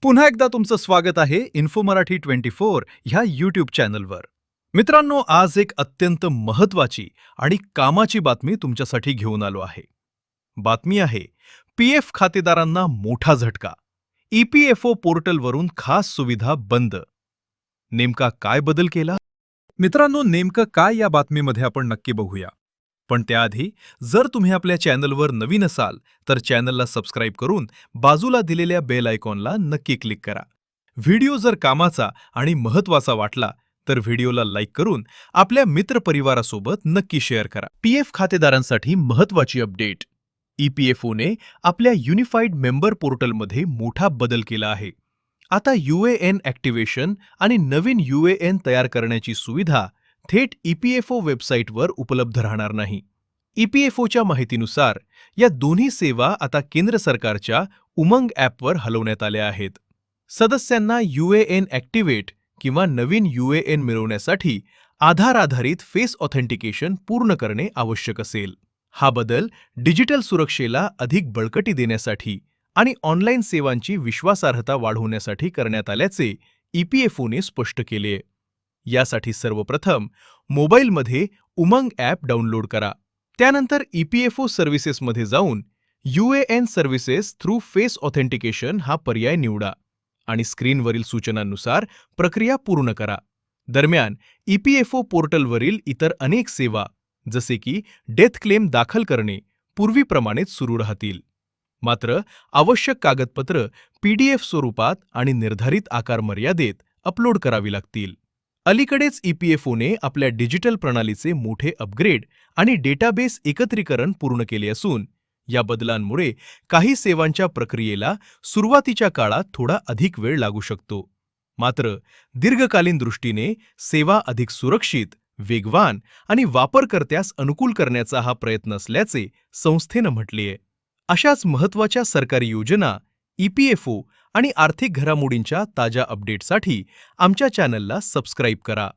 पुन्हा एकदा तुमचं स्वागत आहे इन्फो मराठी 24 ह्या यूट्यूब चॅनलवर. मित्रांनो, आज एक अत्यंत महत्वाची आणि कामाची बातमी तुमच्यासाठी घेऊन आलो आहे. बातमी आहे पीएफ खातेदारांना मोठा झटका. ईपीएफओ पोर्टलवरून खास सुविधा बंद. नेमका काय बदल केला? मित्रांनो, नेमकं काय या बातमीमध्ये आपण नक्की बघूया. पण त्याआधी जर तुम्ही आपल्या चॅनलवर नवीन असाल तर चॅनलला सबस्क्राईब करून बाजूला दिलेल्या बेल आयकॉनला नक्की क्लिक करा. व्हिडिओ जर कामाचा आणि महत्त्वाचा वाटला तर व्हिडिओला लाईक करून आपल्या मित्रपरिवारासोबत नक्की शेअर करा. पीएफ खातेदारांसाठी महत्त्वाची अपडेट. ईपीएफओने आपल्या युनिफाईड मेंबर पोर्टलमध्ये मोठा बदल केला आहे. आता यूएएन ॲक्टिव्हेशन आणि नवीन यूएएन तयार करण्याची सुविधा थेट ईपीएफओ वेबसाईटवर उपलब्ध राहणार नाही. ईपीएफओच्या माहितीनुसार या दोन्ही सेवा आता केंद्र सरकारच्या उमंग ॲपवर हलवण्यात आल्या आहेत. सदस्यांना यूएएन ॲक्टिव्हेट किंवा नवीन यूएएन मिळवण्यासाठी आधार आधारित फेस ऑथेंटिकेशन पूर्ण करणे आवश्यक असेल. हा बदल डिजिटल सुरक्षेला अधिक बळकटी देण्यासाठी आणि ऑनलाईन सेवांची विश्वासार्हता वाढवण्यासाठी करण्यात आल्याचे ईपीएफओने स्पष्ट केले. यासाठी सर्वप्रथम मोबाईलमध्ये उमंग ॲप डाउनलोड करा. त्यानंतर ईपीएफओ सर्व्हिसेसमध्ये जाऊन UAN services through face authentication हा पर्याय निवडा आणि स्क्रीनवरील सूचनांनुसार प्रक्रिया पूर्ण करा. दरम्यान ईपीएफओ पोर्टलवरील इतर अनेक सेवा जसे की डेथ क्लेम दाखल करणे पूर्वीप्रमाणेच सुरू राहतील. मात्र आवश्यक कागदपत्र पीडीएफ स्वरूपात आणि निर्धारित आकार मर्यादेत अपलोड करावी लागतील. अलीकडेच ईपीएफओने आपल्या डिजिटल प्रणालीचे मोठे अपग्रेड आणि डेटाबेस एकत्रीकरण पूर्ण केले असून या बदलांमुळे काही सेवांच्या प्रक्रियेला सुरुवातीच्या काळात थोडा अधिक वेळ लागू शकतो. मात्र दीर्घकालीन दृष्टीने सेवा अधिक सुरक्षित, वेगवान आणि वापरकर्त्यास अनुकूल करण्याचा हा प्रयत्न असल्याचे संस्थेनं म्हटलेय. अशाच महत्त्वाच्या सरकारी योजना, ईपीएफओ आणि आर्थिक घडामोडींच्या ताज्या अपडेटसाठी आमच्या चॅनलला सबस्क्राईब करा.